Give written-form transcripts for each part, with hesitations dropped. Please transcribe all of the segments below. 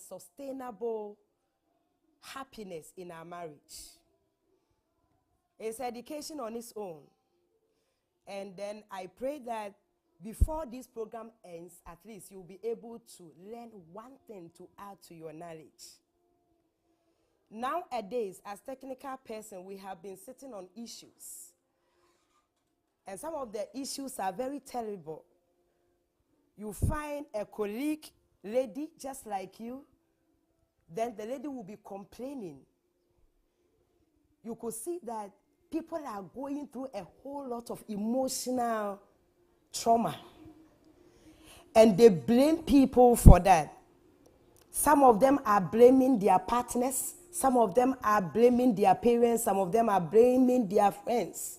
sustainable happiness in our marriage. It's education on its own. And then I pray that before this program ends, at least you'll be able to learn one thing to add to your knowledge. Nowadays, as technical person, we have been sitting on issues. And some of the issues are very terrible. You find a colleague, lady, just like you, then the lady will be complaining. You could see that people are going through a whole lot of emotional trauma. And they blame people for that. Some of them are blaming their partners. Some of them are blaming their parents. Some of them are blaming their friends.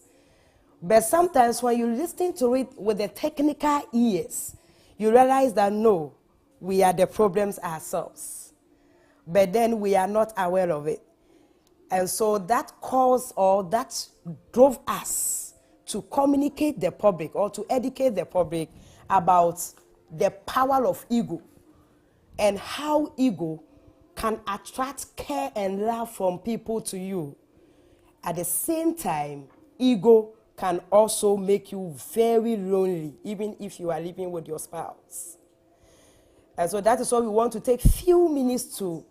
But sometimes when you listen to it with the technical ears, you realize that no, we are the problems ourselves. But then we are not aware of it. And so that caused or that drove us to communicate the public or to educate the public about the power of ego and how ego can attract care and love from people to you. At the same time, ego can also make you very lonely, even if you are living with your spouse. And so that is why we want to take few minutes to,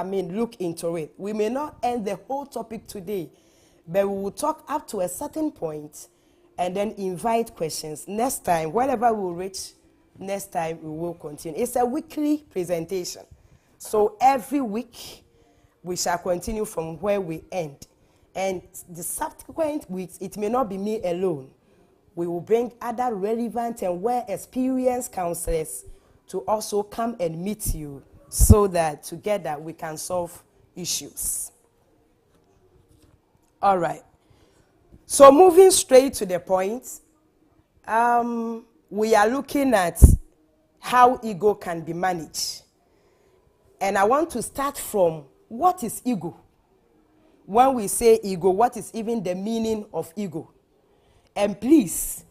look into it. We may not end the whole topic today, but we will talk up to a certain point and then invite questions. Next time, wherever we will reach, next time we will continue. It's a weekly presentation. So every week, we shall continue from where we end. And the subsequent weeks, it may not be me alone. We will bring other relevant and well-experienced counselors to also come and meet you so that together we can solve issues. All right. So moving straight to the point, we are looking at how ego can be managed. And I want to start from what is ego? When we say ego, what is even the meaning of ego? And please,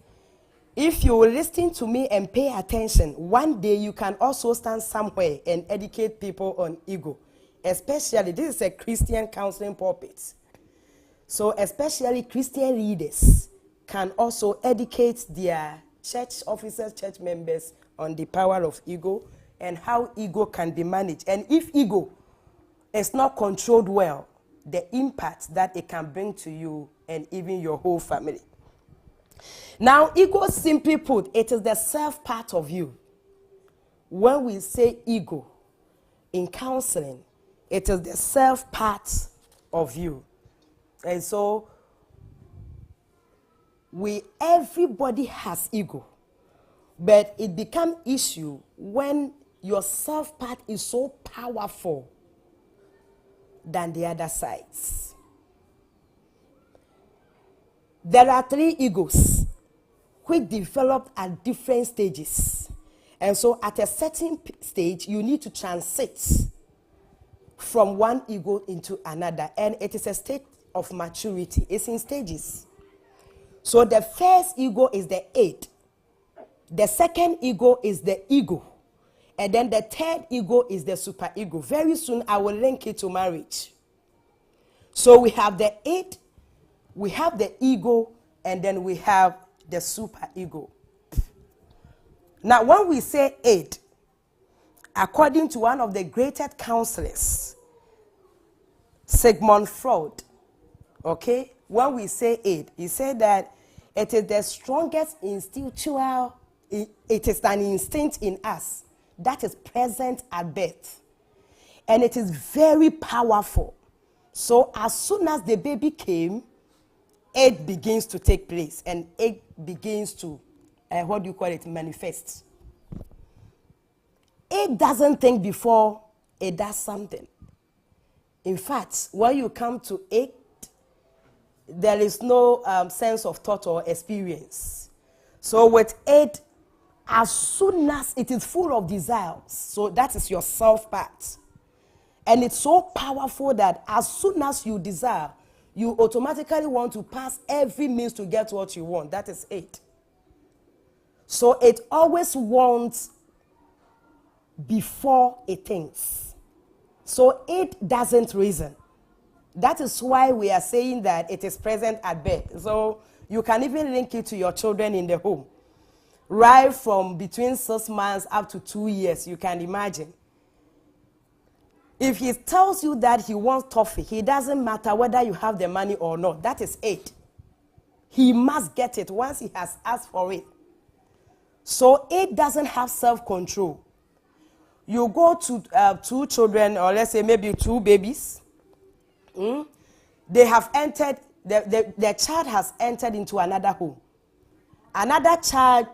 if you will listen to me and pay attention, one day you can also stand somewhere and educate people on ego. Especially, this is a Christian counseling pulpit. So especially Christian leaders can also educate their church officers, church members on the power of ego and how ego can be managed. And if ego is not controlled well, the impact that it can bring to you and even your whole family. Now, ego, simply put, it is the self part of you. When we say ego in counseling, it is the self part of you. And so, everybody has ego. But it becomes issue when your self part is so powerful than the other sides. There are 3 egos which develop at different stages. And so at a certain stage, you need to transit from one ego into another. And it is a state of maturity. It's in stages. So the first ego is the id. The second ego is the ego. And then the third ego is the superego. Very soon I will link it to marriage. So we have the id, we have the ego, and then we have the superego. Now when we say id, according to one of the greatest counselors, Sigmund Freud, okay, when we say id, he said that it is the strongest instinctual, it is an instinct in us that is present at birth. And it is very powerful. So as soon as the baby came, it begins to take place and it begins to, manifest. It doesn't think before it does something. In fact, when you come to it, there is no sense of thought or experience. So with it, as soon as it is full of desires, so that is your self part. And it's so powerful that as soon as you desire, you automatically want to pass every means to get what you want. That is it. So it always wants before it thinks. So it doesn't reason. That is why we are saying that it is present at birth. So you can even link it to your children in the home. Right from between 6 months up to 2 years, you can imagine. If he tells you that he wants toffee, it doesn't matter whether you have the money or not. That is it. He must get it once he has asked for it. So it doesn't have self-control. You go to 2 children, or let's say maybe 2 babies. They have entered, the child has entered into another home. Another child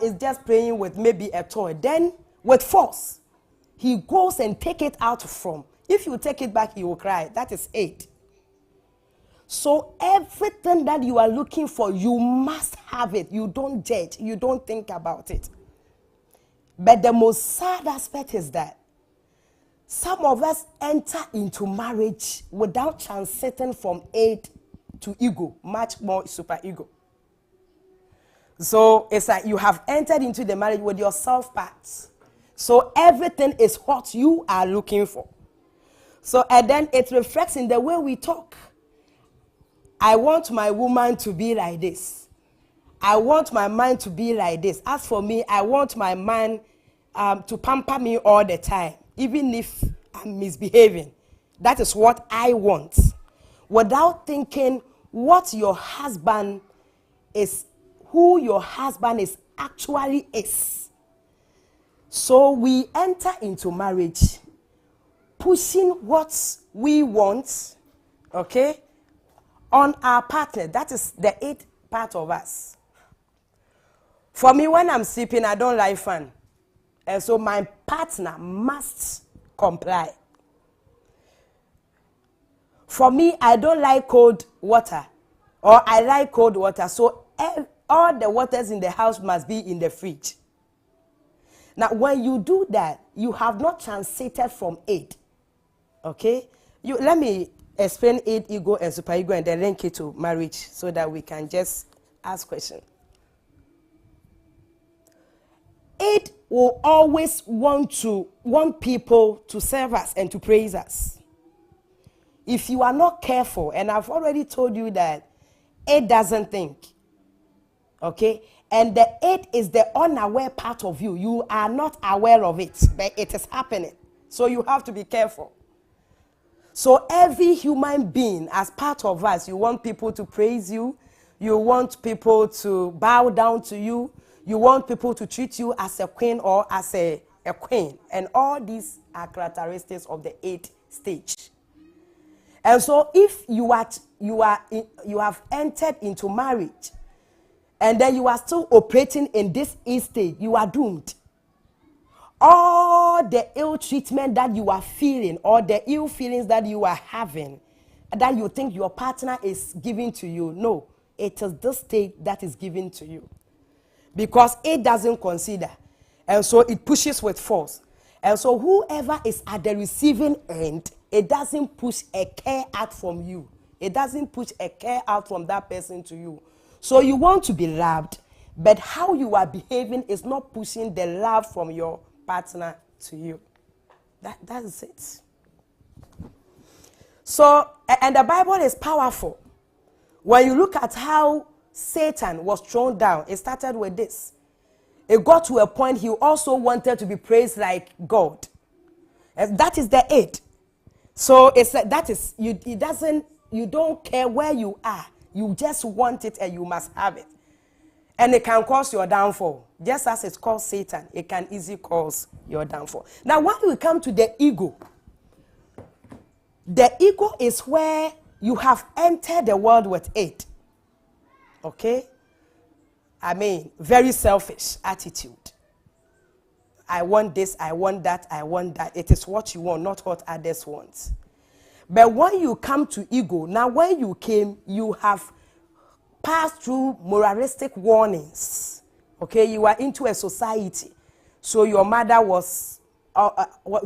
is just playing with maybe a toy. Then with force, he goes and take it out from. If you take it back, he will cry. That is it. So everything that you are looking for, you must have it. You don't judge. You don't think about it. But the most sad aspect is that some of us enter into marriage without transiting from id to ego, much more super ego. So it's like you have entered into the marriage with your self parts. So everything is what you are looking for. So and then it reflects in the way we talk. I want my woman to be like this. I want my man to be like this. As for me, I want my man to pamper me all the time, even if I'm misbehaving. That is what I want. Without thinking what your husband is, who your husband is actually is. So we enter into marriage pushing what we want, okay, on our partner. That is the 8th part of us. For me, when I'm sleeping, I don't like fun. And so my partner must comply. For me, I don't like cold water. Or I like cold water. So all the waters in the house must be in the fridge. Now, when you do that, you have not transited from 8. Okay? Let me explain 8 ego and superego and then link it to marriage so that we can just ask questions. 8 will always want people to serve us and to praise us. If you are not careful, and I've already told you that 8 doesn't think, okay? And the 8 is the unaware part of you. You are not aware of it, but it is happening. So you have to be careful. So every human being, as part of us, you want people to praise you. You want people to bow down to you. You want people to treat you as a queen or as a queen. And all these are characteristics of the 8th stage. And so if you have entered into marriage and then you are still operating in this 8th stage, you are doomed. All the ill treatment that you are feeling or the ill feelings that you are having that you think your partner is giving to you, no, it is this state that is given to you. Because it doesn't consider. And so it pushes with force. And so whoever is at the receiving end, it doesn't push a care out from you. It doesn't push a care out from that person to you. So you want to be loved, but how you are behaving is not pushing the love from your partner to you. That is it. So, and the Bible is powerful. When you look at how Satan was thrown down, it started with this. It got to a point he also wanted to be praised like God. And that is the 8. So it's like that is you don't care where you are. You just want it and you must have it. And it can cause your downfall. Just as it's called Satan, it can easily cause your downfall. Now, when we come to the ego is where you have entered the world with 8. Okay? I mean, very selfish attitude. I want this, I want that, I want that. It is what you want, not what others want. But when you come to ego, now when you came, you have passed through moralistic warnings. Okay, you are into a society. So your mother was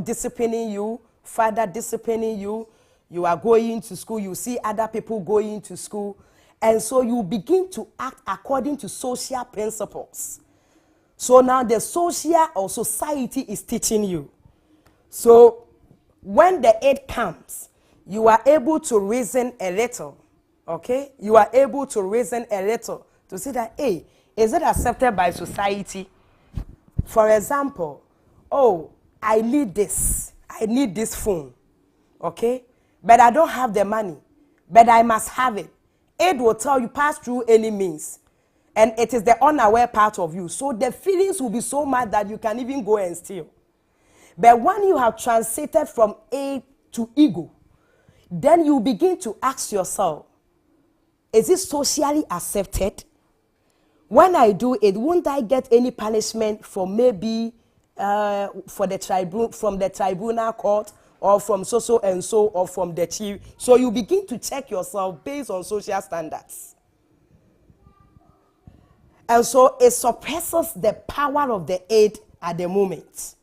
disciplining you, father disciplining you. You are going to school, you see other people going to school. And so you begin to act according to social principles. So now the social or society is teaching you. So when the aid comes, you are able to reason a little, okay? You are able to reason a little to see that, hey, is it accepted by society? For example, oh, I need this phone, okay? But I don't have the money, but I must have it. Aid will tell you, pass through any means. And it is the unaware part of you. So the feelings will be so mad that you can even go and steal. But when you have transited from aid to ego, then you begin to ask yourself, is it socially accepted? When I do it, won't I get any punishment from maybe from the tribunal court, or from so and so, or from the chief? So you begin to check yourself based on social standards. And so it suppresses the power of the aid at the moment.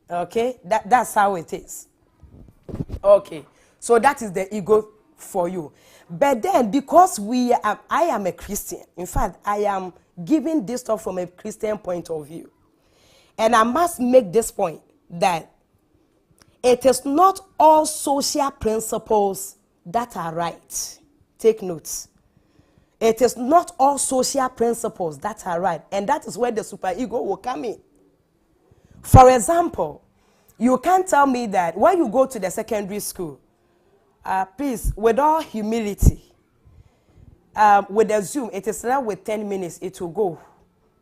Okay, that's how it is. Okay, so that is the ego for you. But then, because I am a Christian, in fact, I am giving this stuff from a Christian point of view. And I must make this point that it is not all social principles that are right. Take notes. It is not all social principles that are right. And that is where the superego will come in. For example, you can't tell me that when you go to the secondary school, please, with all humility, with the Zoom, it is not with 10 minutes, it will go.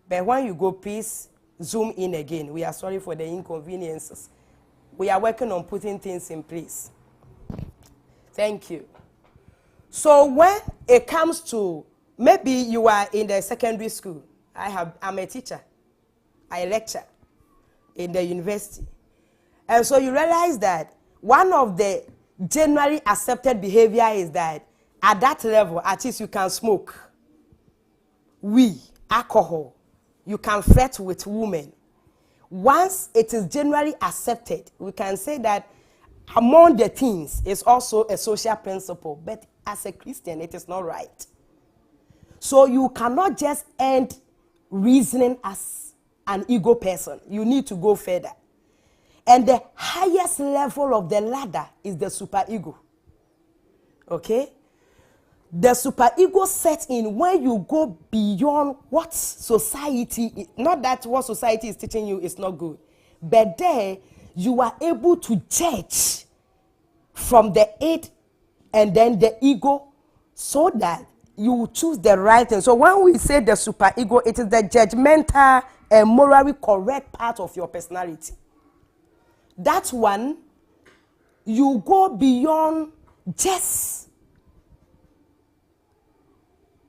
But when you go, please zoom in again. We are sorry for the inconveniences. We are working on putting things in place. Thank you. So when it comes to, maybe you are in the secondary school. I'm a teacher. I lecture in the university. And so you realize that one of the generally accepted behavior is that at that level, at least you can smoke, alcohol, you can flirt with women. Once it is generally accepted, we can say that among the things is also a social principle. But as a Christian, it is not right. So you cannot just end reasoning as an ego person. You need to go further. And the highest level of the ladder is the superego. Okay? The superego sets in when you go beyond what society, not that what society is teaching you is not good, but there you are able to judge from the id and then the ego so that you choose the right thing. So when we say the superego, it is the judgmental and morally correct part of your personality. That one, you go beyond just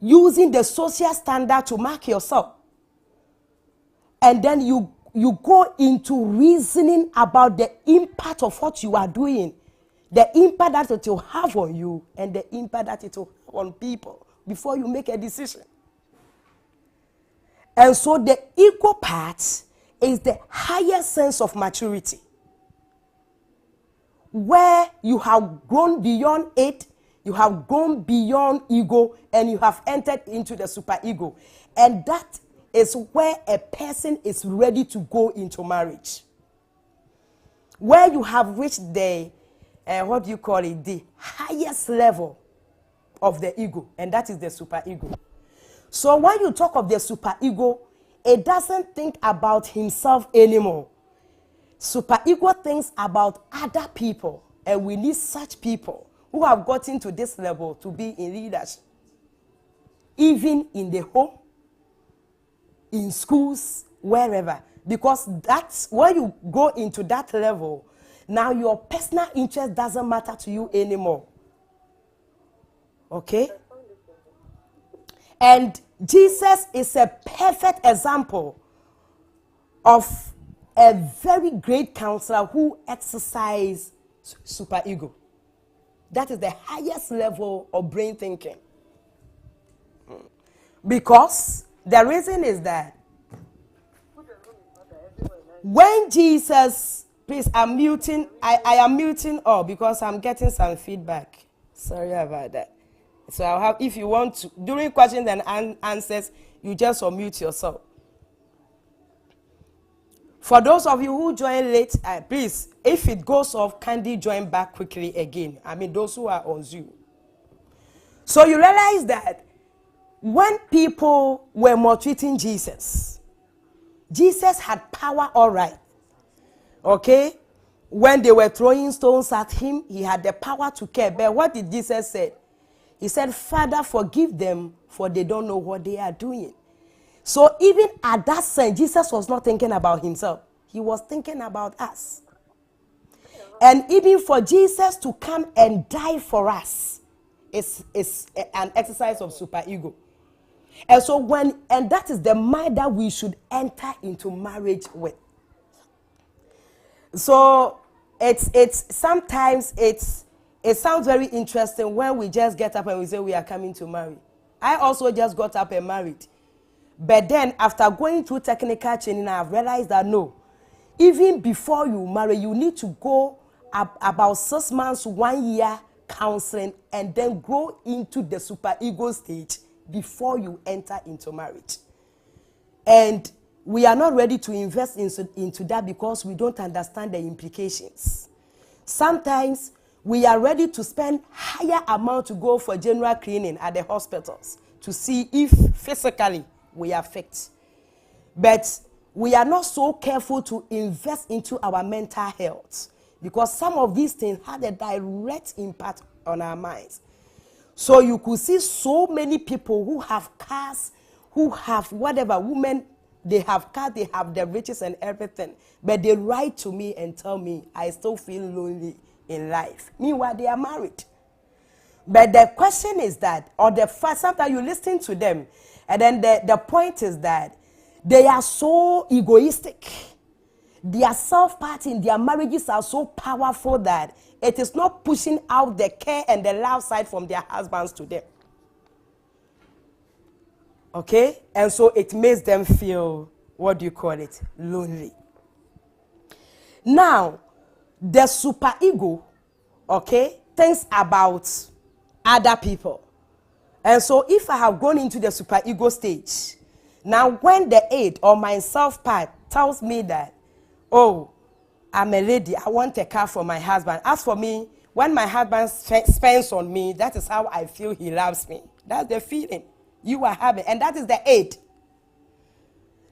using the social standard to mark yourself. And then you go into reasoning about the impact of what you are doing, the impact that it will have on you, and the impact that it will have on people before you make a decision. And so the ego part is the higher sense of maturity, where you have grown beyond it, you have gone beyond ego, and you have entered into the superego. And that is where a person is ready to go into marriage. Where you have reached the, the highest level of the ego, and that is the superego. So when you talk of the superego, it doesn't think about himself anymore. Superego thinks about other people, and we need such people who have gotten to this level to be in leadership, even in the home, in schools, wherever. Because that's when you go into that level, now your personal interest doesn't matter to you anymore. Okay? And Jesus is a perfect example of a very great counselor who exercised superego. That is the highest level of brain thinking. Because the reason is that when Jesus, please, I'm muting, I am muting all because I'm getting some feedback. Sorry about that. So I'll have, if you want to, during questions and answers, you just unmute yourself. For those of you who join late, please, if it goes off, kindly join back quickly again. I mean, those who are on Zoom. So you realize that when people were maltreating Jesus, Jesus had power, all right. Okay? When they were throwing stones at him, he had the power to care. But what did Jesus say? He said, Father, forgive them, for they don't know what they are doing. So even at that time, Jesus was not thinking about himself. He was thinking about us. And even for Jesus to come and die for us is an exercise of superego. And so that is the mind that we should enter into marriage with. So sometimes it sounds very interesting when we just get up and we say we are coming to marry. I also just got up and married. But then after going through technical training, I have realized that no, even before you marry, you need to go about 6 months, 1 year counseling, and then grow into the superego stage before you enter into marriage. And we are not ready to invest into that because we don't understand the implications. Sometimes we are ready to spend higher amount to go for general cleaning at the hospitals to see if physically we are fit. But we are not so careful to invest into our mental health because some of these things had a direct impact on our minds. So you could see so many people who have cars, who have whatever, women, they have cars, they have the riches and everything, but they write to me and tell me, I still feel lonely in life. Meanwhile, they are married. But the question is that, or the first, sometimes you listen to them, and then the point is that they are so egoistic. Their self-part in their marriages are so powerful that it is not pushing out the care and the love side from their husbands to them. Okay? And so it makes them feel, what do you call it? Lonely. Now, the superego, okay, thinks about other people. And so if I have gone into the superego stage, now when the aid or my self-part tells me that, oh, I'm a lady, I want a car for my husband. As for me, when my husband spends on me, that is how I feel he loves me. That's the feeling you are having, and that is the aid.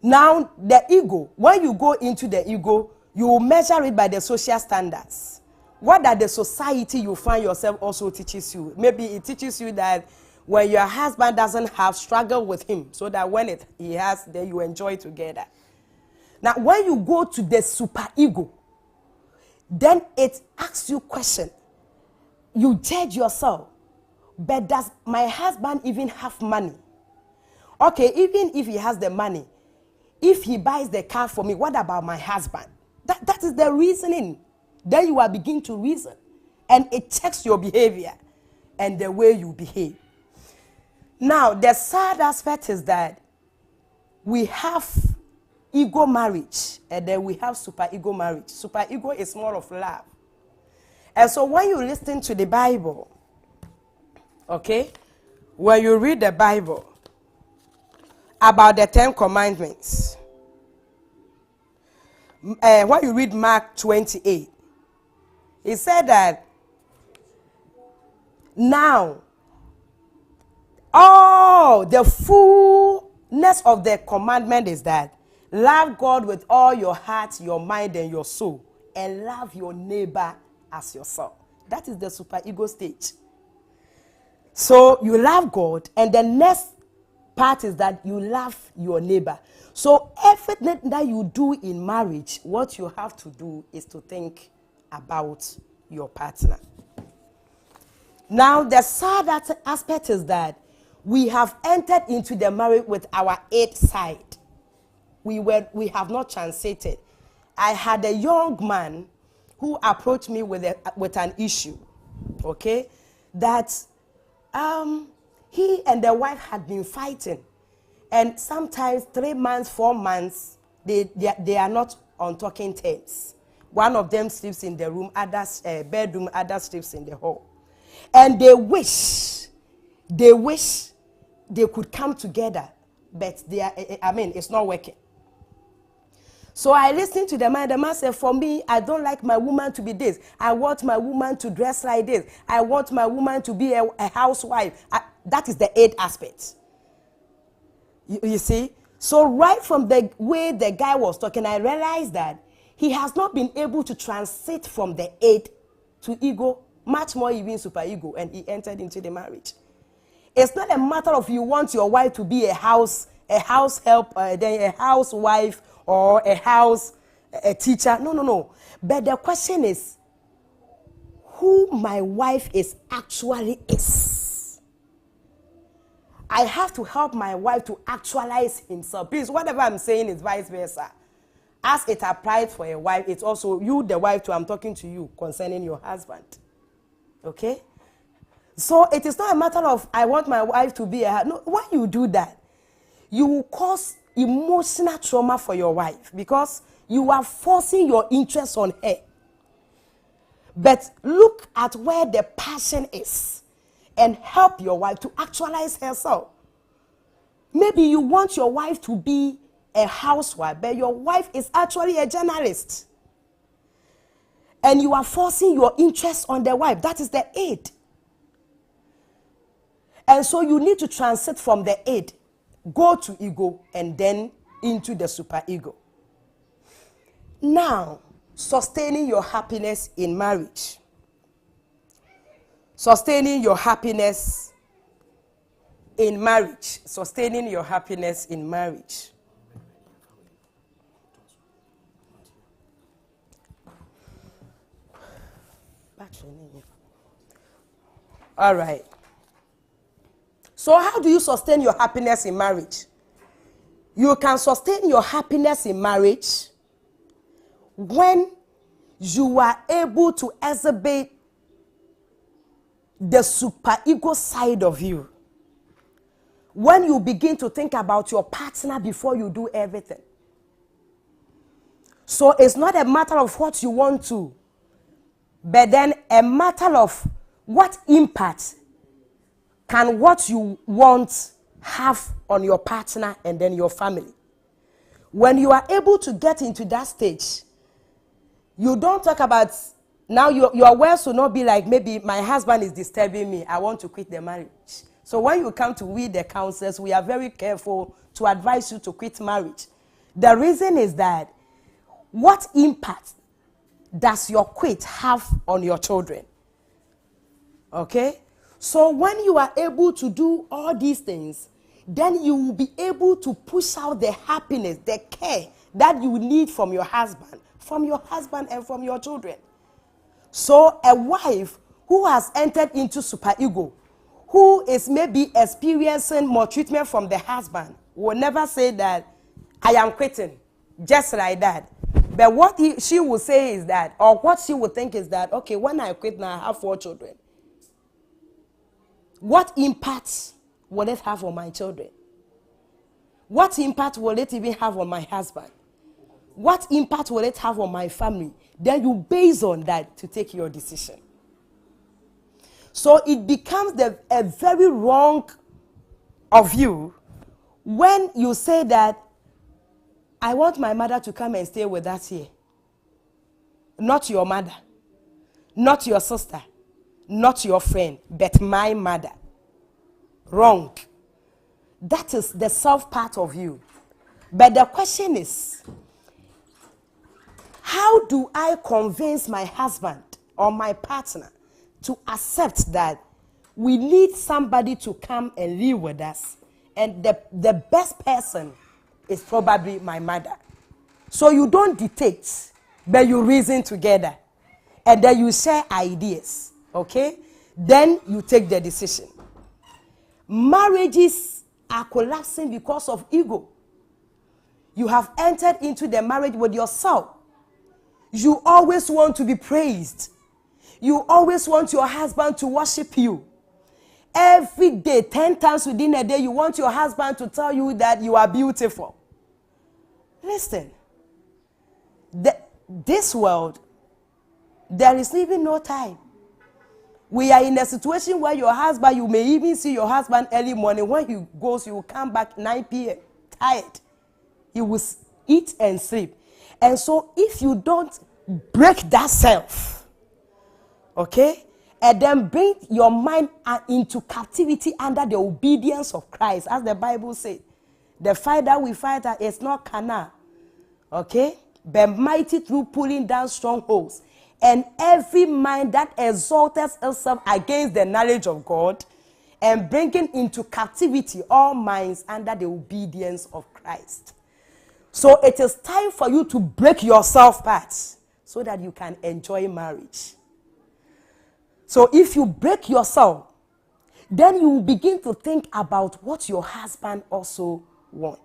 Now, the ego, when you go into the ego, you will measure it by the social standards. What that the society you find yourself also teaches you. Maybe it teaches you that when your husband doesn't have, struggle with him, so that when he has, then you enjoy together. Now, when you go to the superego, then it asks you question. You judge yourself. But does my husband even have money? Okay, even if he has the money, if he buys the car for me, what about my husband? That is the reasoning. Then you are beginning to reason. And it checks your behavior and the way you behave. Now, the sad aspect is that we have ego marriage and then we have superego marriage. Superego is more of love. And so when you listen to the Bible, okay, when you read the Bible about the 10 commandments, when you read Mark 28, it said that now all the fullness of the commandment is that love God with all your heart, your mind, and your soul, and love your neighbor as yourself. That is the superego stage. So you love God, and the next part is that you love your neighbor. So everything that you do in marriage, what you have to do is to think about your partner. Now, the sad aspect is that we have entered into the marriage with our aid side. We have not translated. I had a young man who approached me with an issue, okay, that he and the wife had been fighting, and sometimes 3 months, 4 months, they are not on talking terms. One of them sleeps in the room, others bedroom, others sleeps in the hall, and they wish they could come together, but it's not working. So I listened to the man. The man said, for me, I don't like my woman to be this. I want my woman to dress like this. I want my woman to be a housewife. That is the aid aspect. You see? So right from the way the guy was talking, I realized that he has not been able to transit from the aid to ego, much more even super ego, and he entered into the marriage. It's not a matter of you want your wife to be a house help, then a housewife, or a teacher. No. But the question is, who my wife actually is. I have to help my wife to actualize himself. Please, whatever I'm saying is vice versa. As it applies for a wife, it's also you, the wife, too. I'm talking to you concerning your husband. Okay? So it is not a matter of I want my wife to be a... No, when you do that, you will cause emotional trauma for your wife because you are forcing your interest on her. But look at where the passion is and help your wife to actualize herself. Maybe you want your wife to be a housewife, but your wife is actually a journalist. And you are forcing your interest on the wife. That is the aid. And so you need to transit from the aid, go to ego, and then into the super ego. Now, sustaining your happiness in marriage. Sustaining your happiness in marriage. Sustaining your happiness in marriage. All right. So how do you sustain your happiness in marriage? You can sustain your happiness in marriage when you are able to exhibit the superego side of you. When you begin to think about your partner before you do everything. So it's not a matter of what you want to, but then a matter of what impact can what you want have on your partner and then your family. When you are able to get into that stage, you don't talk about, now your words will not be like, maybe my husband is disturbing me, I want to quit the marriage. So when you come to we the counselors, we are very careful to advise you to quit marriage. The reason is that what impact does your quit have on your children? Okay? So when you are able to do all these things, then you will be able to push out the happiness, the care that you need from your husband and from your children. So a wife who has entered into superego, who is maybe experiencing more treatment from the husband, will never say that, I am quitting, just like that. But what she will say is that, or what she will think is that, okay, when I quit now, I have 4 children. What impact will it have on my children? What impact will it even have on my husband? What impact will it have on my family? Then you base on that to take your decision. So it becomes a very wrong of you when you say that I want my mother to come and stay with us here. Not your mother, not your sister, not your friend, but my mother. Wrong. That is the self part of you. But the question is, how do I convince my husband or my partner to accept that we need somebody to come and live with us, and the best person is probably my mother? So you don't dictate, but you reason together, and then you share ideas. Okay? Then you take the decision. Marriages are collapsing because of ego. You have entered into the marriage with yourself. You always want to be praised. You always want your husband to worship you. Every day, 10 times within a day, you want your husband to tell you that you are beautiful. Listen, this world, there is even no time. We are in a situation where your husband, you may even see your husband early morning. When he goes, he will come back 9 p.m. tired. He will eat and sleep. And so if you don't break that self, okay, and then bring your mind into captivity under the obedience of Christ, as the Bible says, the fight that we fight is not carnal, okay, but mighty through pulling down strongholds, and every mind that exalteth itself against the knowledge of God, and bringing into captivity all minds under the obedience of Christ. So it is time for you to break yourself apart so that you can enjoy marriage. So if you break yourself, then you will begin to think about what your husband also wants.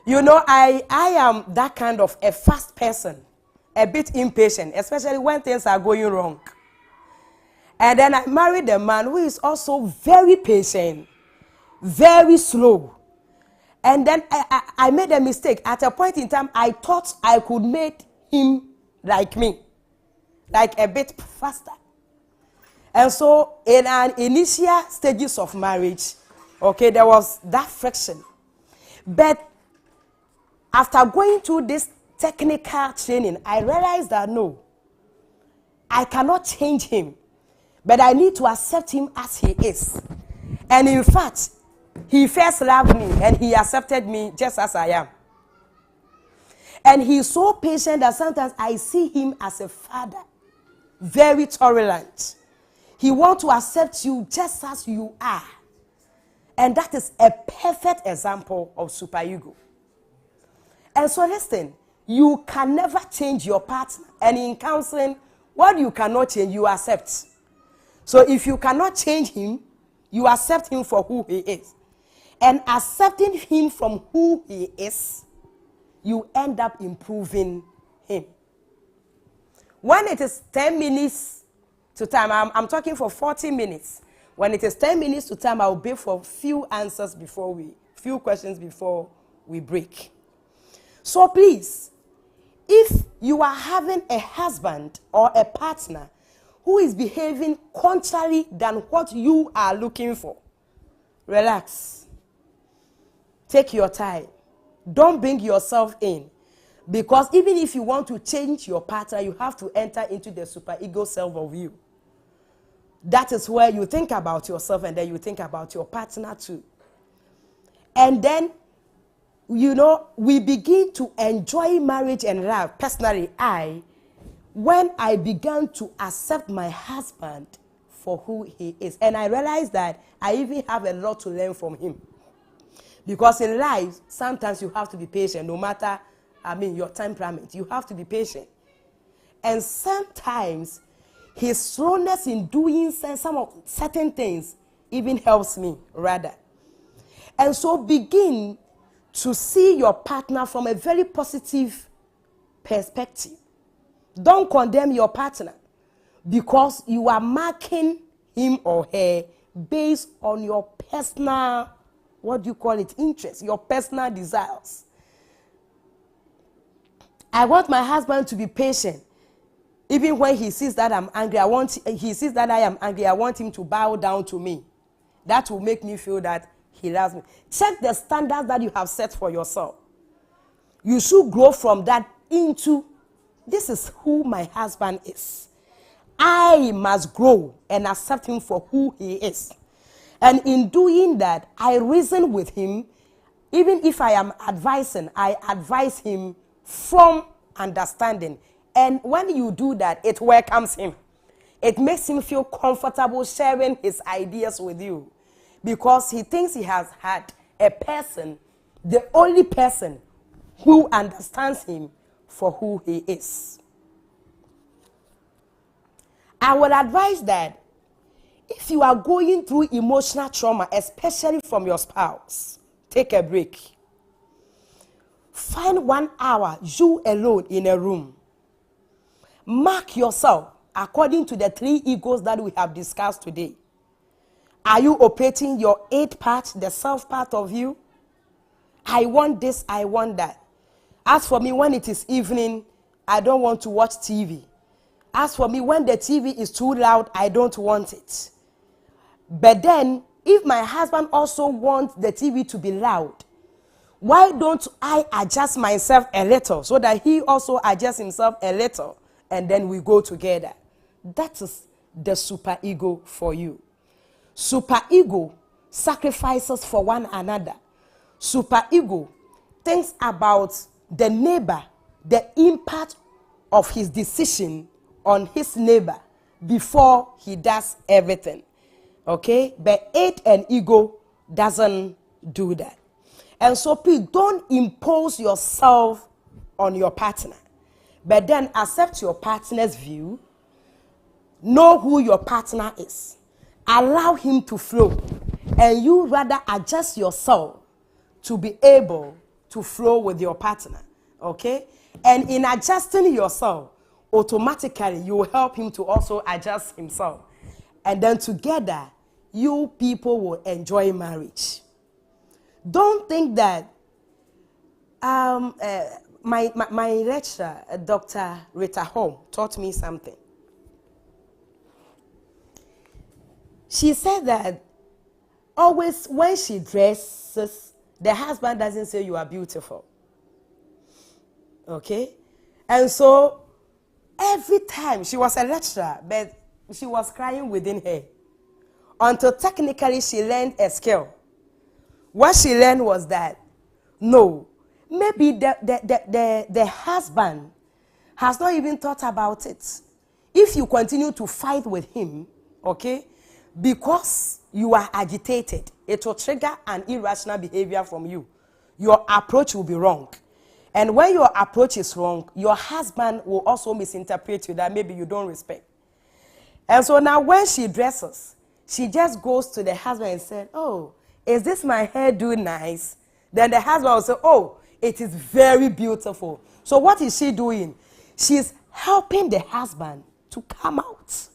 You know, I am that kind of a fast person, a bit impatient, especially when things are going wrong. And then I married a man who is also very patient, very slow. And then I made a mistake. At a point in time, I thought I could make him like me, like a bit faster. And so in an initial stages of marriage, okay, there was that friction. But after going through this technical training, I realized that no, I cannot change him, but I need to accept him as he is. And in fact, he first loved me and he accepted me just as I am. And he's so patient that sometimes I see him as a father, very tolerant. He wants to accept you just as you are. And that is a perfect example of superego. And so listen, you can never change your partner. And in counseling, what you cannot change, you accept. So if you cannot change him, you accept him for who he is. And accepting him from who he is, you end up improving him. When it is 10 minutes to time, I'm talking for 40 minutes. When it is 10 minutes to time, I'll beg for few questions before we break. So please, if you are having a husband or a partner who is behaving contrary than what you are looking for, relax. Take your time. Don't bring yourself in. Because even if you want to change your partner, you have to enter into the superego self of you. That is where you think about yourself and then you think about your partner too. And then, you know, we begin to enjoy marriage and love. Personally, when I began to accept my husband for who he is, and I realized that I even have a lot to learn from him. Because in life, sometimes you have to be patient, no matter, your temperament. You have to be patient. And sometimes his slowness in doing some of certain things even helps me, rather. And so begin to see your partner from a very positive perspective. Don't condemn your partner because you are marking him or her based on your personal, interest, your personal desires. I want my husband to be patient. Even when he sees that I'm angry, I want him to bow down to me. That will make me feel that he loves me. Check the standards that you have set for yourself. You should grow from that into, this is who my husband is. I must grow and accept him for who he is. And in doing that, I reason with him. Even if I am advising, I advise him from understanding. And when you do that, it welcomes him. It makes him feel comfortable sharing his ideas with you. Because he thinks he has had a person, the only person who understands him for who he is. I would advise that if you are going through emotional trauma, especially from your spouse, take a break. Find 1 hour, you alone in a room. Mark yourself according to the 3 egos that we have discussed today. Are you operating your 8 part, the self part of you? I want this, I want that. As for me, when it is evening, I don't want to watch TV. As for me, when the TV is too loud, I don't want it. But then, if my husband also wants the TV to be loud, Why don't I adjust myself a little so that he also adjusts himself a little, and then we go together? That is the superego for you. Superego sacrifices for one another. Superego thinks about the neighbor, the impact of his decision on his neighbor before he does everything. Okay? But id and ego doesn't do that. And so please don't impose yourself on your partner, but then accept your partner's view. Know who your partner is. Allow him to flow. And you rather adjust yourself to be able to flow with your partner. Okay? And in adjusting yourself, automatically you will help him to also adjust himself. And then together, you people will enjoy marriage. Don't think that my lecturer, Dr. Rita Holm, taught me something. She said that always when she dresses, the husband doesn't say you are beautiful. Okay? And so every time, she was a lecturer, but she was crying within her. Until technically she learned a skill. What she learned was that, no, maybe the husband has not even thought about it. If you continue to fight with him, okay, because you are agitated, it will trigger an irrational behavior from you. Your approach will be wrong. And when your approach is wrong, your husband will also misinterpret you that maybe you don't respect. And so now when she dresses, she just goes to the husband and said, oh, is this my hairdo nice? Then the husband will say, oh, it is very beautiful. So what is she doing? She's helping the husband to come out.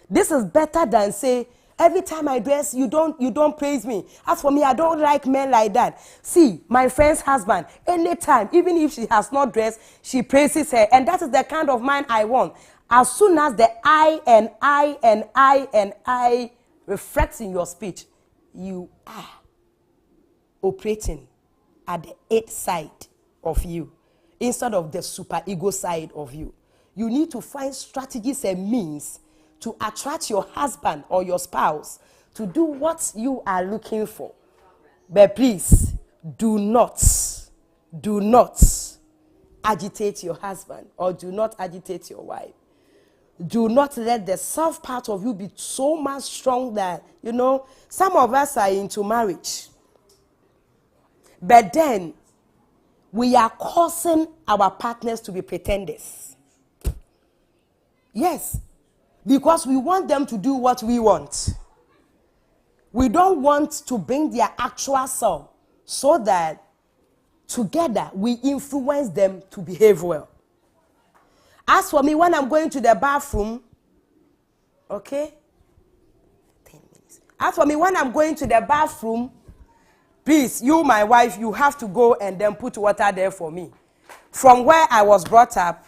This is better than say, every time I dress, you don't praise me. As for me, I don't like men like that. See, my friend's husband, anytime, even if she has not dressed, she praises her. And that is the kind of man I want. As soon as the I reflects in your speech, you are operating at the id side of you instead of the superego side of you. You need to find strategies and means to attract your husband or your spouse to do what you are looking for. But please, do not agitate your husband or do not agitate your wife. Do not let the self part of you be so much strong that, some of us are into marriage. But then, we are causing our partners to be pretenders. Yes. Because we want them to do what we want. We don't want to bring their actual self so that together we influence them to behave well. As for me, when I'm going to the bathroom, okay? 10 minutes. As for me, when I'm going to the bathroom, please, you, my wife, you have to go and then put water there for me. From where I was brought up,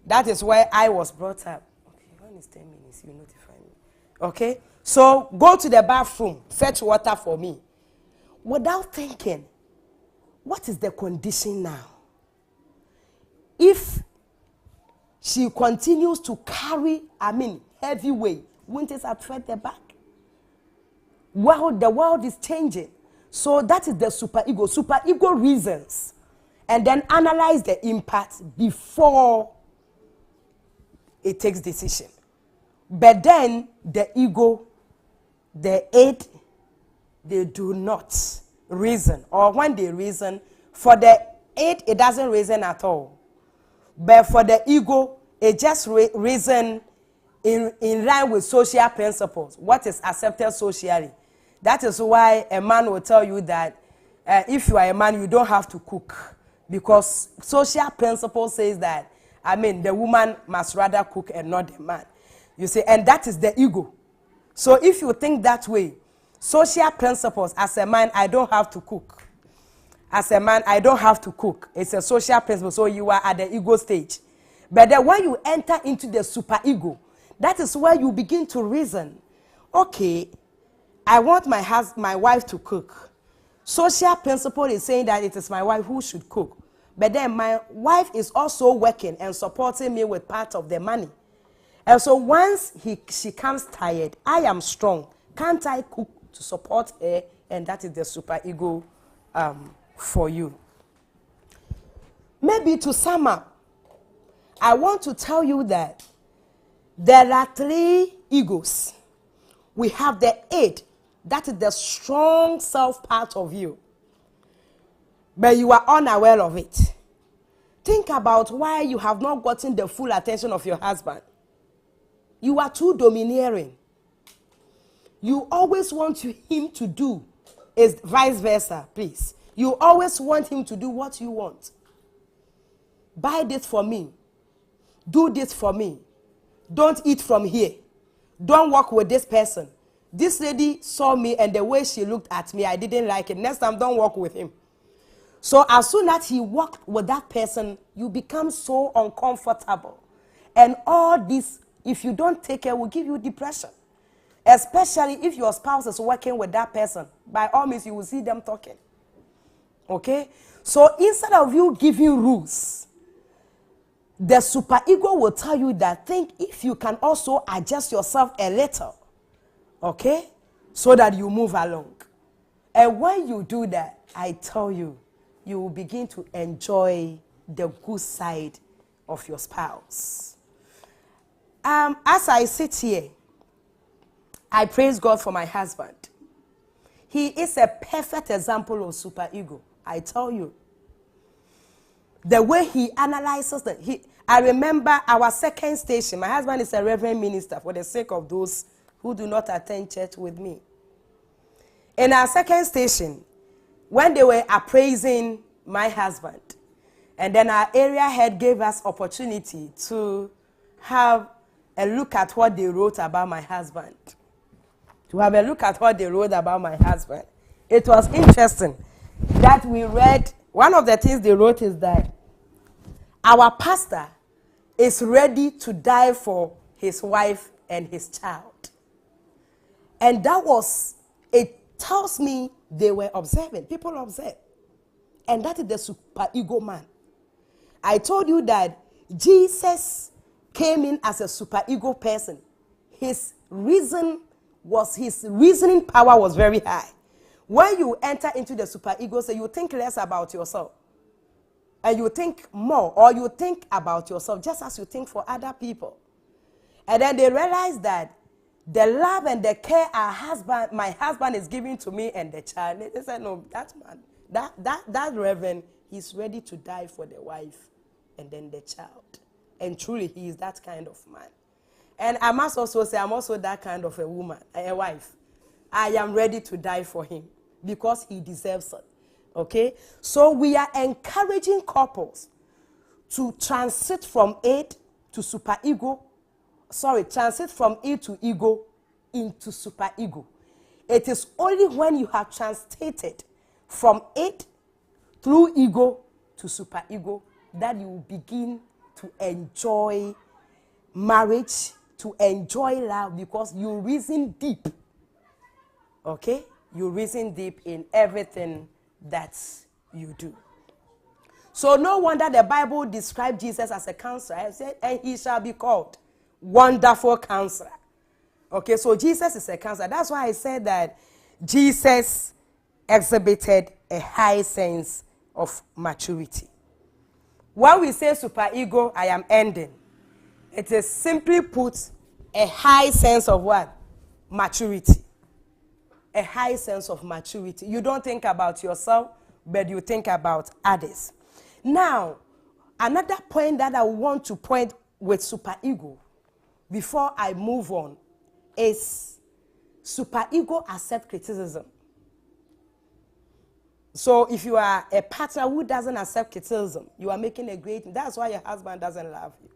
that is where I was brought up. Okay, when it's 10 minutes, you notify me. Okay? So, go to the bathroom, fetch water for me. Without thinking, what is the condition now? If she continues to carry, heavy weight, won't it affect the back? Well, the world is changing. So that is the superego. Superego reasons. And then analyze the impact before it takes decision. But then the ego, the id, they do not reason. Or when they reason, for the id, it doesn't reason at all. But for the ego, it just reason in line with social principles. What is accepted socially? That is why a man will tell you that if you are a man, you don't have to cook. Because social principle says that, the woman must rather cook and not the man. You see, and that is the ego. So if you think that way, social principles, as a man, I don't have to cook. As a man, I don't have to cook. It's a social principle, so you are at the ego stage. But then when you enter into the superego, that is where you begin to reason. Okay, I want my wife to cook. social principle is saying that it is my wife who should cook. But then my wife is also working and supporting me with part of the money. And so once she comes tired, I am strong. Can't I cook to support her? And that is the super ego for you. Maybe to sum up, I want to tell you that there are 3 egos. We have the id, that is the strong self part of you. But you are unaware of it. Think about why you have not gotten the full attention of your husband. You are too domineering. You always want him to do, is vice versa, please. You always want him to do what you want. Buy this for me. Do this for me. Don't eat from here. Don't walk with this person. This lady saw me and the way she looked at me, I didn't like it. Next time, don't walk with him. So as soon as he walked with that person, you become so uncomfortable. And all this, if you don't take care, will give you depression. Especially if your spouse is working with that person. By all means, you will see them talking. Okay? So instead of you giving rules, the superego will tell you that think if you can also adjust yourself a little. Okay? So that you move along. And when you do that, I tell you, you will begin to enjoy the good side of your spouse. As I sit here, I praise God for my husband. He is a perfect example of superego. I tell you. The way he analyzes that. I remember our second station. My husband is a reverend minister, for the sake of those who do not attend church with me. In our second station, when they were appraising my husband, and then our area head gave us opportunity to have a look at what they wrote about my husband. To have a look at what they wrote about my husband. It was interesting that we read, one of the things they wrote is that our pastor is ready to die for his wife and his child. And that was, it tells me they were observing. People observe. And that is the superego man. I told you that Jesus came in as a superego person. His reasoning power was very high. When you enter into the superego, so you think less about yourself. And you think more, or you think about yourself just as you think for other people. And then they realize that the love and the care my husband is giving to me and the child, they said, no, that man, that reverend, he's ready to die for the wife and then the child. And truly, he is that kind of man. And I must also say, I'm also that kind of a woman, a wife. I am ready to die for him because he deserves it. Okay? So we are encouraging couples to transit from id to superego. Transit from id to ego into superego. It is only when you have translated from id through ego to superego that you will begin to enjoy marriage, to enjoy love, because you reason deep. Okay? You reason deep in everything that you do. So no wonder the Bible described Jesus as a counselor. I said, and he shall be called Wonderful Counselor. Okay, so Jesus is a counselor. That's why I said that Jesus exhibited a high sense of maturity. When we say superego, I am ending. It is simply put a high sense of what? Maturity. A high sense of maturity. You don't think about yourself, but you think about others. Now, another point that I want to point with superego before I move on is superego accept criticism. So if you are a partner who doesn't accept criticism, you are making a great, that's why your husband doesn't love you.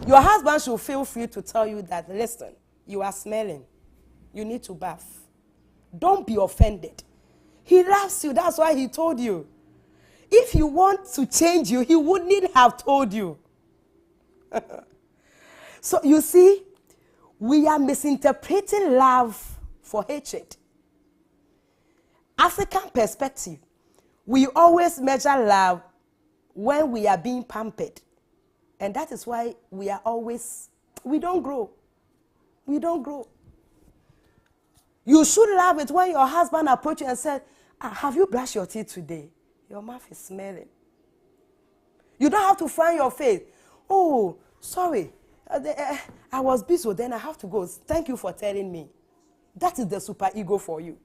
Your husband should feel free to tell you that, listen, you are smelling. You need to bath. Don't be offended. He loves you. That's why he told you. If he wants to change you, he wouldn't have told you. So you see, we are misinterpreting love for hatred. African perspective, we always measure love when we are being pampered. And that is why we don't grow. We don't grow. You should love it when your husband approaches you and says, have you brushed your teeth today? Your mouth is smelling. You don't have to find your face. Oh, sorry. I was busy, so then I have to go. Thank you for telling me. That is the super ego for you.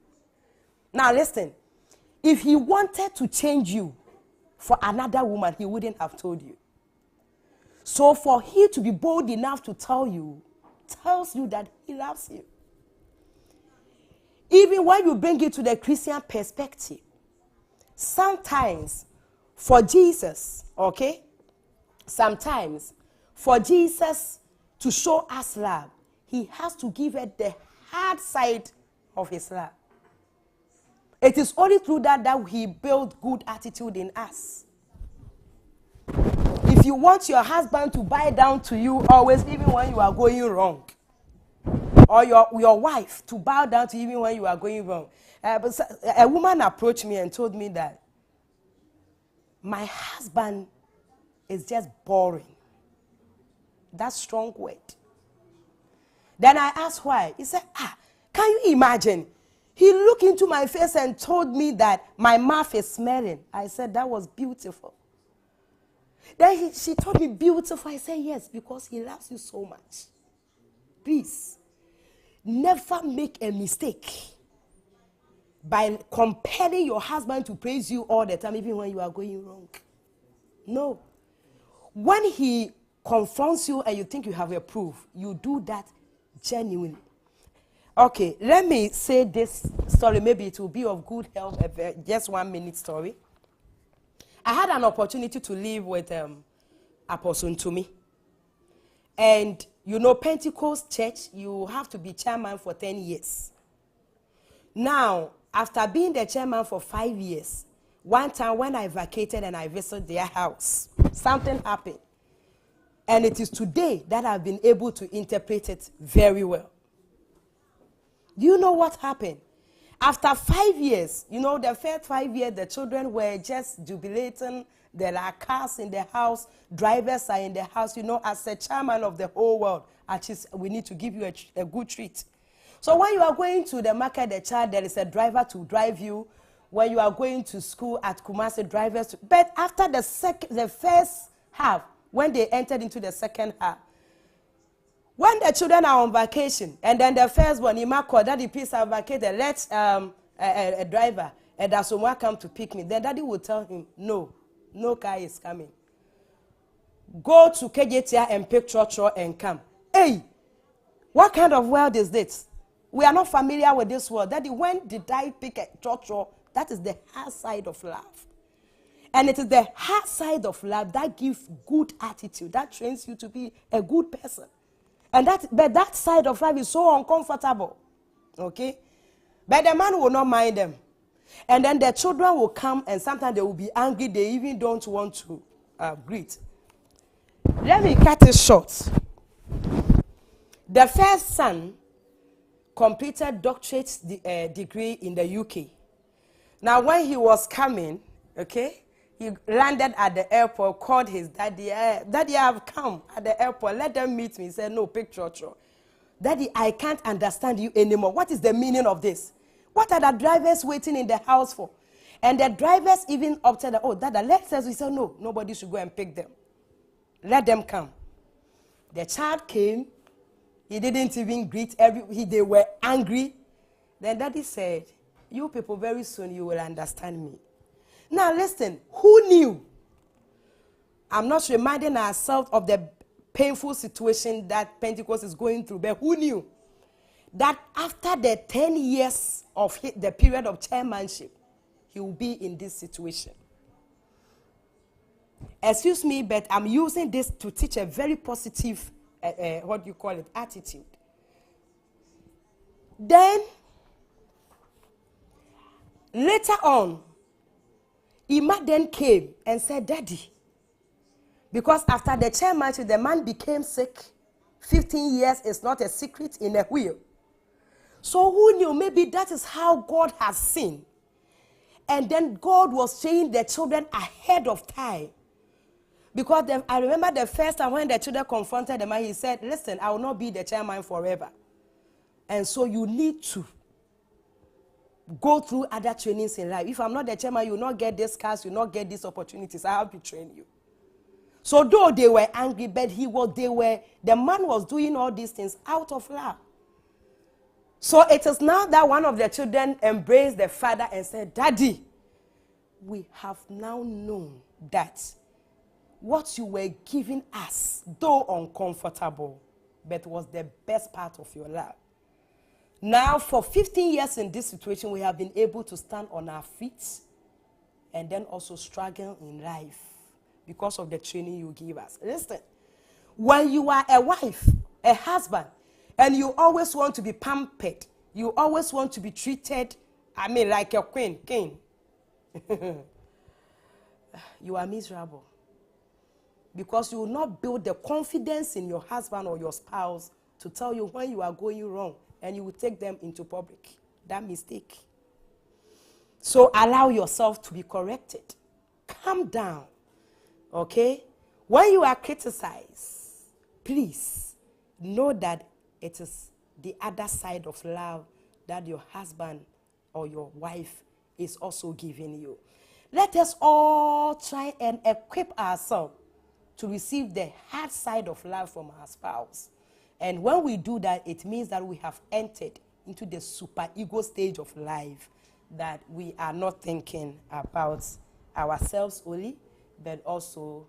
Now listen. If he wanted to change you for another woman, he wouldn't have told you. So for he to be bold enough to tell you, tells you that he loves you. Even when you bring it to the Christian perspective, sometimes for Jesus, okay? Sometimes for Jesus to show us love, he has to give us the hard side of his love. It is only through that he built good attitude in us. If you want your husband to bow down to you always, even when you are going wrong, or your wife to bow down to you even when you are going wrong. But a woman approached me and told me that my husband is just boring. That's strong word. Then I asked why. He said, can you imagine? He looked into my face and told me that my mouth is smelling. I said, that was beautiful. Then she told me beautiful. I said, yes, because he loves you so much. Please, never make a mistake by compelling your husband to praise you all the time, even when you are going wrong. No. When he confronts you and you think you have a proof, you do that genuinely. Okay, let me say this story. Maybe it will be of good help. Just 1 minute story. I had an opportunity to live with Apostle Ntumi. And you know, Pentecost Church, you have to be chairman for 10 years. Now, after being the chairman for 5 years, one time when I vacated and I visited their house, something happened. And it is today that I've been able to interpret it very well. Do you know what happened? After 5 years, you know, the first 5 years, the children were just jubilating. There are cars in the house. Drivers are in the house. You know, as a chairman of the whole world, at least we need to give you a good treat. So when you are going to the market, the child, there is a driver to drive you. When you are going to school at Kumasi, drivers. But after the first half, when they entered into the second half, when the children are on vacation, and then the first one, Imako, Daddy, please have vacated, let a driver, and that's someone come to pick me. Then Daddy will tell him, no car is coming. Go to KJTR and pick Chocho and come. Hey, what kind of world is this? We are not familiar with this world. Daddy, when did I pick a Chocho? That is the hard side of love. And it is the hard side of love that gives good attitude, that trains you to be a good person. But that side of life is so uncomfortable. Okay? But the man will not mind them. And then the children will come and sometimes they will be angry. They even don't want to greet. Let me cut it short. The first son completed doctorate degree in the UK. Now when he was coming, okay, he landed at the airport, called his daddy. Daddy, I have come at the airport. Let them meet me. He said, no, pick Chocho. Daddy, I can't understand you anymore. What is the meaning of this? What are the drivers waiting in the house for? And the drivers even opted, Dada, let's say, we said, no, nobody should go and pick them. Let them come. The child came. He didn't even greet. They were angry. Then Daddy said, you people, very soon you will understand me. Now listen, who knew? I'm not reminding ourselves of the painful situation that Pentecost is going through, but who knew that after the 10 years of the period of chairmanship, he will be in this situation? Excuse me, but I'm using this to teach a very positive, attitude. Then, later on, Ima then came and said, Daddy, because after the chairmanship, the man became sick. 15 years is not a secret in a wheel. So who knew? Maybe that is how God has seen And then God was training the children ahead of time. Because I remember the first time when the children confronted the man, he said, listen, I will not be the chairman forever. And so you need to go through other trainings in life. If I'm not the chairman, you will not get this cars, you will not get these opportunities. I have to train you. So though they were angry, but the man was doing all these things out of love. So it is now that one of the children embraced the father and said, Daddy, we have now known that what you were giving us, though uncomfortable, but was the best part of your life. Now, for 15 years in this situation, we have been able to stand on our feet and then also struggle in life because of the training you give us. Listen, when you are a wife, a husband, and you always want to be pampered, you always want to be treated, like a king, you are miserable. Because you will not build the confidence in your husband or your spouse to tell you when you are going wrong, and you will take them into public. That mistake. So allow yourself to be corrected. Calm down. Okay? When you are criticized, please know that it is the other side of love that your husband or your wife is also giving you. Let us all try and equip ourselves to receive the hard side of love from our spouse. And when we do that, it means that we have entered into the super ego stage of life, that we are not thinking about ourselves only, but also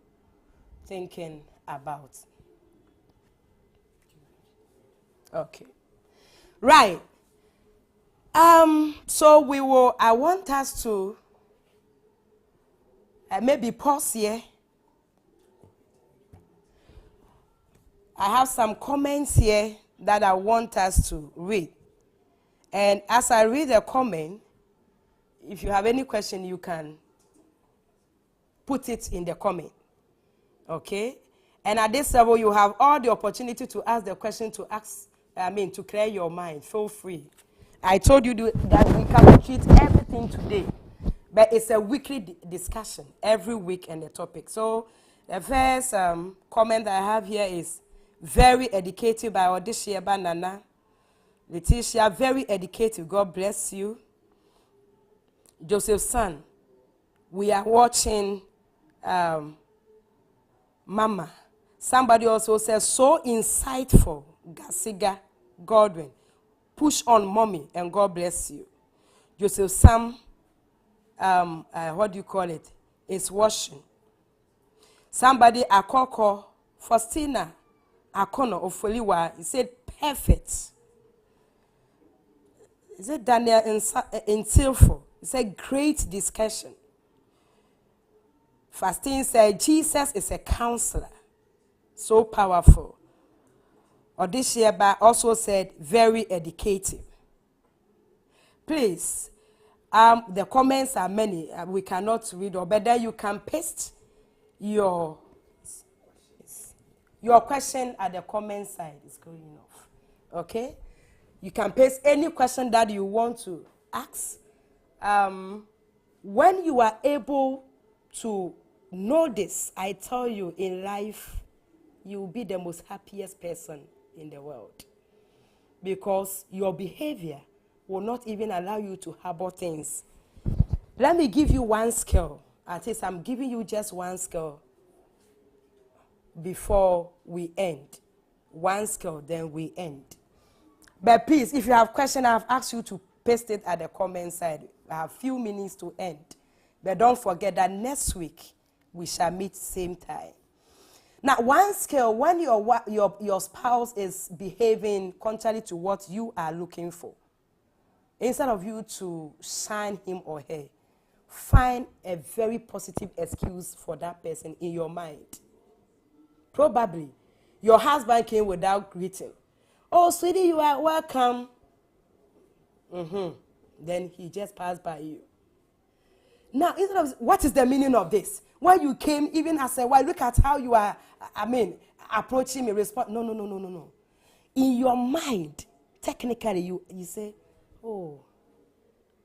thinking about. Okay. Right. So I want us to maybe pause here. I have some comments here that I want us to read. And as I read the comment, if you have any question, you can put it in the comment. Okay? And at this level, you have all the opportunity to ask the question, to clear your mind. Feel free. I told you that we cannot treat everything today, but it's a weekly discussion, every week and the topic. So the first comment I have here is, very educated by Odishia Banana. Letitia, very educated. God bless you. Joseph's son, we are watching Mama. Somebody also says, so insightful. Gasiga Godwin. Push on mommy and God bless you. Joseph Sam, what do you call it? Is washing. Somebody, Akoko, Faustina, Akono Ofoliwa, he said, perfect. He said, Daniel Intilfo, he said, great discussion. Faustine said, Jesus is a counselor. So powerful. Odishieba also said, very educative. Please, the comments are many. We cannot read all, but then you can paste your question at the comment side. It's going off. Okay? You can paste any question that you want to ask. When you are able to know this, I tell you, in life, you will be the most happiest person in the world. Because your behavior will not even allow you to harbor things. Let me give you one skill. At least I'm giving you just one skill before we end. One skill, then we end. But please, if you have questions, I've asked you to paste it at the comment side. I have few minutes to end. But don't forget that next week, we shall meet same time. Now, one skill, when your spouse is behaving contrary to what you are looking for, instead of you to shine him or her, find a very positive excuse for that person in your mind. Probably, your husband came without greeting. Oh, sweetie, you are welcome. Then he just passed by you. Now, instead of, what is the meaning of this? When you came, even as a wife, look at how you are, approaching me, respond. No. In your mind, technically, you say, oh,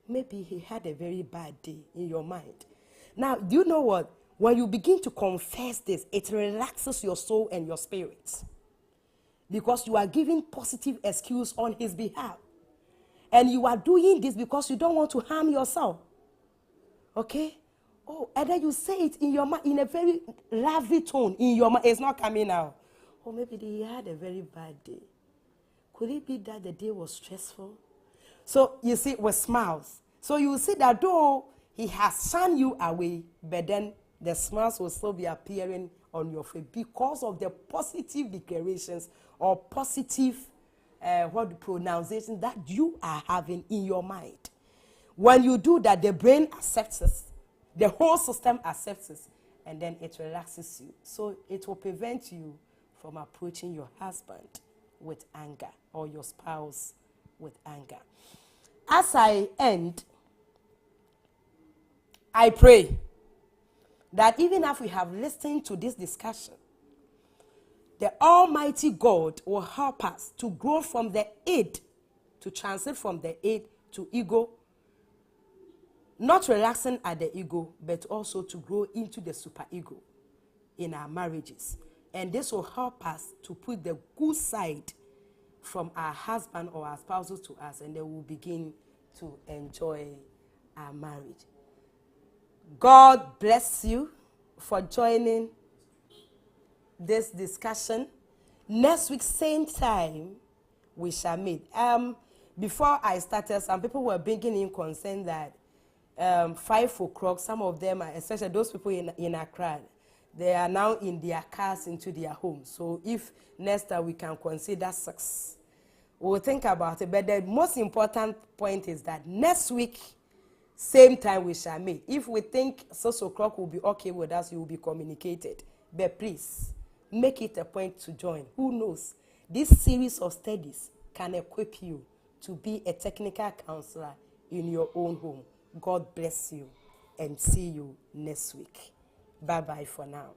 maybe he had a very bad day in your mind. Now, do you know what? When you begin to confess this, it relaxes your soul and your spirit. Because you are giving positive excuse on his behalf. And you are doing this because you don't want to harm yourself. Okay? Oh, and then you say it in your mind in a very lively tone in your mind. It's not coming out. Or maybe he had a very bad day. Could it be that the day was stressful? So you see, with smiles. So you see that though he has shunned you away, but then the smiles will still be appearing on your face because of the positive declarations or positive pronunciation that you are having in your mind. When you do that, the brain accepts it, the whole system accepts it, and then it relaxes you. So it will prevent you from approaching your husband with anger or your spouse with anger. As I end, I pray that even if we have listened to this discussion, the Almighty God will help us to grow from the id, to transit from the id to ego, not relaxing at the ego, but also to grow into the superego in our marriages. And this will help us to put the good side from our husband or our spouses to us, and then we'll begin to enjoy our marriage. God bless you for joining this discussion. Next week, same time, we shall meet. Before I started, some people were bringing in concern that 5 o'clock, some of them, especially those people in Accra, they are now in their cars into their homes. So if next time we can consider 6, we'll think about it. But the most important point is that next week, same time we shall meet. If we think 6 o'clock will be okay with us, you will be communicated. But please, make it a point to join. Who knows? This series of studies can equip you to be a technical counselor in your own home. God bless you and see you next week. Bye-bye for now.